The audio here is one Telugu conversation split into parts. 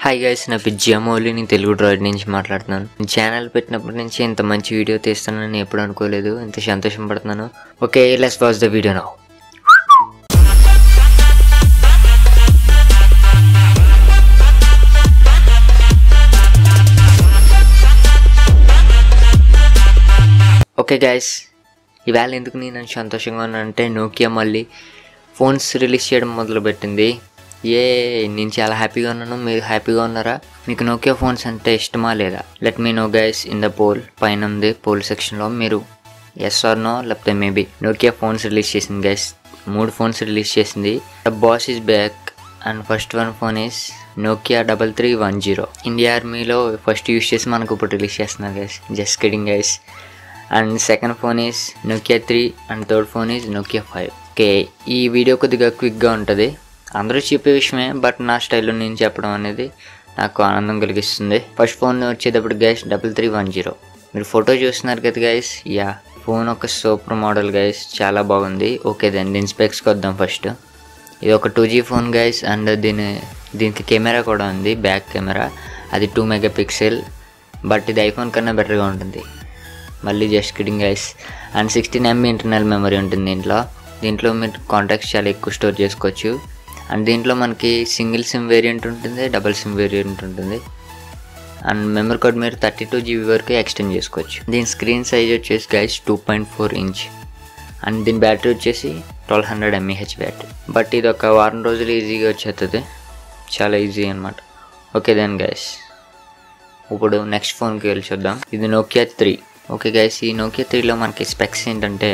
హాయ్ గైస్, నా పేరు జియామౌలి. నేను తెలుగు డ్రాయిడ్ నుంచి మాట్లాడుతున్నాను. ఛానల్ పెట్టినప్పటి నుంచి ఇంత మంచి వీడియో తీస్తానని ఎప్పుడు అనుకోలేదు. ఇంత సంతోషం పడుతున్నాను. Okay, let's watch the video now. Okay guys, ఇవాళ ఎందుకు నేను సంతోషంగా ఉన్నానంటే నోకియా మళ్ళీ ఫోన్స్ రిలీజ్ చేయడం మొదలుపెట్టింది. నేను చాలా హ్యాపీగా ఉన్నాను. మీరు హ్యాపీగా ఉన్నారా? మీకు నోకియా ఫోన్స్ అంటే ఇష్టమా లేదా? Let me know guys in the poll. పైన ఉంది పోల్ సెక్షన్లో. మీరు ఎస్ ఆర్ నో లేకపోతే మేబీ. నోకియా ఫోన్స్ రిలీజ్ చేసింది గైస్. 3 ఫోన్స్ రిలీజ్ చేసింది. The boss is back and first one phone is Nokia 3310. India ఆర్మీలో ఫస్ట్ యూజ్ చేసి మనకు ఇప్పుడు రిలీజ్ చేస్తున్నారు guys. Just kidding guys. And second phone is Nokia 3 and third phone is Nokia 5. Okay, ఈ వీడియో కొద్దిగా క్విక్గా ఉంటుంది. అందరూ చెప్పే విషయమే, బట్ నా స్టైల్లో నేను చెప్పడం అనేది నాకు ఆనందం కలిగిస్తుంది. ఫస్ట్ ఫోన్ వచ్చేటప్పుడు గైస్ 3310. మీరు ఫోటో చూస్తున్నారు కదా గైస్. ఫోన్ ఒక సూపర్ మోడల్ గైస్, చాలా బాగుంది. ఓకే దీని స్పెక్స్కి వద్దాం. ఫస్ట్ ఇది ఒక 2G ఫోన్ గైస్. అండ్ దీనికి కెమెరా కూడా ఉంది, బ్యాక్ కెమెరా. అది 2 మెగాపిక్సెల్. బట్ ఇది ఐఫోన్ కన్నా బెటర్గా ఉంటుంది. మళ్ళీ just kidding guys. And 16 MB internal memory ఉంటుంది దీంట్లో మీరు కాంటాక్ట్స్ చాలా ఎక్కువ స్టోర్ చేసుకోవచ్చు. అండ్ దీంట్లో మనకి సింగిల్ సిమ్ వేరియంట్ ఉంటుంది, డబుల్ సిమ్ వేరియంట్ ఉంటుంది. అండ్ మెమరీ కార్డ్ మీరు 32 GB వరకు ఎక్స్టెండ్ చేసుకోవచ్చు. దీని స్క్రీన్ సైజ్ వచ్చేసి గైస్ 2.4 ఇంచ్. అండ్ దీని బ్యాటరీ వచ్చేసి 1200 mAh బ్యాటరీ. బట్ ఇది ఒక వారం రోజులు ఈజీగా వచ్చేస్తుంది, చాలా ఈజీ అనమాట. ఓకే దెన్ గైస్, ఇప్పుడు నెక్స్ట్ ఫోన్కి వెళ్ళి చూద్దాం. ఇది నోకియా 3. ఓకే గైస్, ఈ నోకియా 3లో మనకి స్పెక్స్ ఏంటంటే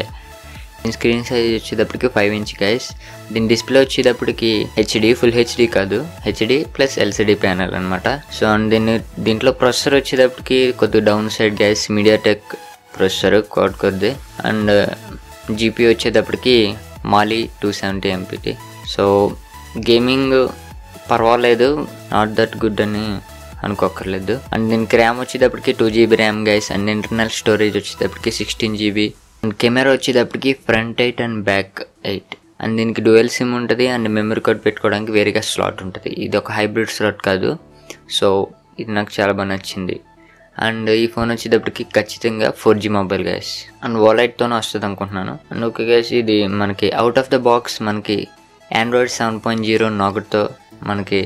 దీని స్క్రీన్ సైజ్ వచ్చేటప్పటికి 5 ఇంచ్ గైస్. దీని డిస్ప్లే వచ్చేటప్పటికి హెచ్డి, ఫుల్ హెచ్డి కాదు, హెచ్డి ప్లస్ ఎల్సిడి ప్యానల్ అనమాట. సో అండ్ దీంట్లో ప్రొసెసర్ వచ్చేటప్పటికి కొద్దిగా down side guys, MediaTek processor quad కొద్ది. అండ్ జీపీ వచ్చేటప్పటికి మాలీ 270 MPT. సో గేమింగ్ పర్వాలేదు, నాట్ దట్ గుడ్ అని అనుకోకర్లేదు. అండ్ దీనికి ర్యామ్ వచ్చేటప్పటికి 2 GB RAM guys. And internal storage వచ్చేటప్పటికి 16 GB. అండ్ కెమెరా వచ్చేటప్పటికి ఫ్రంట్ 8 అండ్ బ్యాక్ 8. అండ్ దీనికి డ్యూయల్ సిమ్ ఉంటుంది. అండ్ మెమరీ కార్డ్ పెట్టుకోవడానికి వేరేగా స్లాట్ ఉంటుంది. ఇది ఒక హైబ్రిడ్ స్లాట్ కాదు. సో ఇది నాకు చాలా బాగా నచ్చింది. అండ్ ఈ ఫోన్ వచ్చేటప్పటికి ఖచ్చితంగా 4G మొబైల్ గైస్. అండ్ వాలెట్తోనే వస్తుంది అనుకుంటున్నాను. అండ్ ఓకే గైస్, ఇది మనకి అవుట్ ఆఫ్ ద బాక్స్ మనకి ఆండ్రాయిడ్ 7.0 నాగట్తో మనకి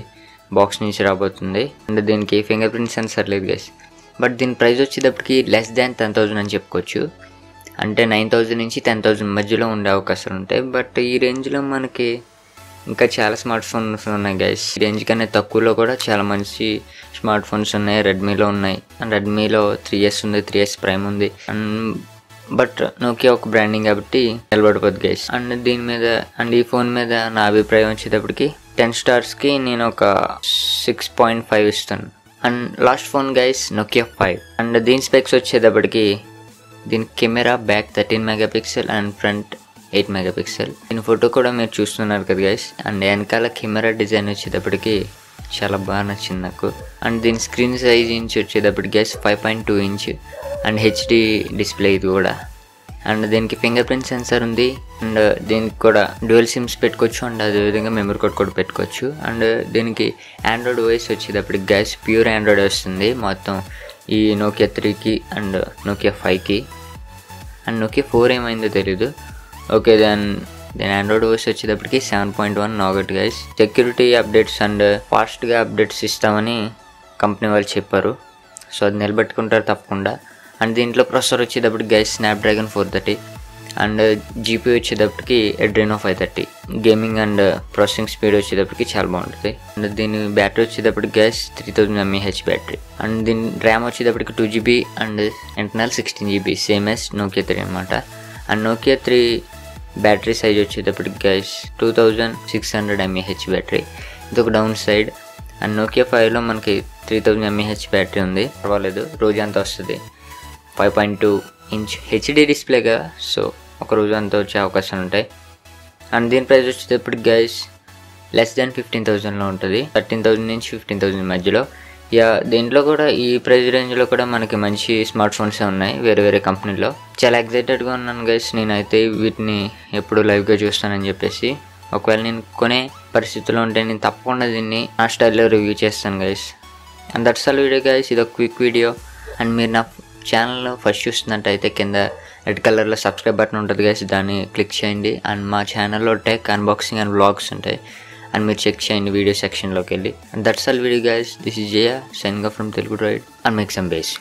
బాక్స్ నుంచి రాబోతుంది. అండ్ దీనికి ఫింగర్ ప్రింట్ సెన్సర్ లేదు గైస్. బట్ దీని ప్రైస్ వచ్చేటప్పటికి లెస్ దాన్ 10,000 అని చెప్పుకోవచ్చు. అంటే 9,000 నుంచి 10,000 మధ్యలో ఉండే అవకాశాలు ఉంటాయి. బట్ ఈ రేంజ్లో మనకి ఇంకా చాలా స్మార్ట్ ఫోన్స్ ఉన్నాయి గైస్. ఈ రేంజ్ కన్నా తక్కువలో కూడా చాలా మంచి స్మార్ట్ ఫోన్స్ ఉన్నాయి. రెడ్మీలో ఉన్నాయి. అండ్ రెడ్మీలో 3S ఉంది, 3S ప్రైమ్ ఉంది. బట్ నోకియా ఒక బ్రాండింగ్ కాబట్టి నిలబడిపోద్ది గైస్. అండ్ దీని మీద అండ్ ఈ ఫోన్ మీద నా అభిప్రాయం వచ్చేటప్పటికి 10 స్టార్స్కి నేను ఒక 6.5 ఇస్తాను. And last phone guys Nokia 5. And దీని స్పెక్స్ వచ్చేటప్పటికి దీని camera back 13 megapixel and front 8 megapixel. దీని ఫోటో కూడా మీరు చూస్తున్నారు కదా గైస్. అండ్ వెనకాల కెమెరా డిజైన్ వచ్చేటప్పటికి చాలా బాగా నచ్చింది నాకు. అండ్ దీని స్క్రీన్ సైజ్ ఇంచ్ వచ్చేటప్పటికి guys 5.2 inch. And HD display ఇది కూడా. అండ్ దీనికి ఫింగర్ ప్రింట్ సెన్సార్ ఉంది. అండ్ దీనికి కూడా డ్యూయల్ సిమ్స్ పెట్టుకోవచ్చు. అండ్ అదేవిధంగా మెమరీ కార్డ్ కూడా పెట్టుకోవచ్చు. అండ్ దీనికి ఆండ్రాయిడ్ ఓఎస్ వచ్చేటప్పటికి గైస్ ప్యూర్ ఆండ్రాయిడ్ వస్తుంది మొత్తం ఈ నోకియా 3కి అండ్ నోకియా 5కి. అండ్ నోకియా 4 ఏమైందో తెలీదు. ఓకే దీని ఆండ్రాయిడ్ ఓఎస్ వచ్చేటప్పటికి 7.1 నాగట్ గైస్. సెక్యూరిటీ అప్డేట్స్ అండ్ ఫాస్ట్గా అప్డేట్స్ ఇస్తామని కంపెనీ వాళ్ళు చెప్పారు. సో అది నిలబెట్టుకుంటారు తప్పకుండా. అండ్ దీంట్లో ప్రాసెసర్ వచ్చేటప్పటికి గైస్ స్నాప్డ్రాగన్ 430. అండ్ జీపీ వచ్చేటప్పటికి అడ్రెనో 530. గేమింగ్ అండ్ ప్రాసెసింగ్ స్పీడ్ వచ్చేటప్పటికి చాలా బాగుంటుంది. అండ్ దీని బ్యాటరీ వచ్చేటప్పటికి గైస్ 3000 mAh బ్యాటరీ. అండ్ దీని ర్యామ్ వచ్చేటప్పటికి 2 GB and internal 16 GB same as Nokia 3 అనమాట. అండ్ నోకియా 3 బ్యాటరీ సైజ్ వచ్చేటప్పటికి గైస్ 2600 mAh బ్యాటరీ. ఇది ఒక డౌన్ సైడ్. అండ్ నోకియా 5లో మనకి 3000 mAh బ్యాటరీ ఉంది, పర్వాలేదు, రోజు అంతా వస్తుంది. 5.2 ఇంచ్ హెచ్డి డిస్ప్లేగా, సో ఒక రోజు అంతా వచ్చే అవకాశాలు ఉంటాయి. అండ్ దీని ప్రైస్ వచ్చేటప్పటికి గైస్ లెస్ దాన్ 15,000లో ఉంటుంది. 13,000 నుంచి 15,000 మధ్యలో. దీంట్లో కూడా ఈ ప్రైస్ రేంజ్లో కూడా మనకి మంచి స్మార్ట్ ఫోన్స్ ఉన్నాయి వేరే వేరే కంపెనీలో. చాలా ఎక్సైటెడ్గా ఉన్నాను గైస్. నేనైతే వీటిని ఎప్పుడు లైవ్గా చూస్తానని చెప్పేసి. ఒకవేళ నేను కొనే పరిస్థితుల్లో ఉంటే నేను తప్పకుండా దీన్ని నా స్టైల్లో రివ్యూ చేస్తాను guys. And that's all video guys. ఇది ఒక క్విక్ వీడియో. అండ్ మీరు నా ఛానల్ ఫస్ట్ చూస్తున్నట్టయితే కింద రెడ్ కలర్లో సబ్స్క్రైబ్ బటన్ ఉంటుంది గైస్, దాన్ని క్లిక్ చేయండి. అండ్ మా ఛానల్లో టెక్ అన్బాక్సింగ్ అండ్ వ్లాగ్స్ ఉంటాయి, అండ్ మీరు చెక్ చేయండి వీడియో సెక్షన్లోకి వెళ్ళి. And that's all video guys. This is Jaya signing off from Telugu dried and make some base.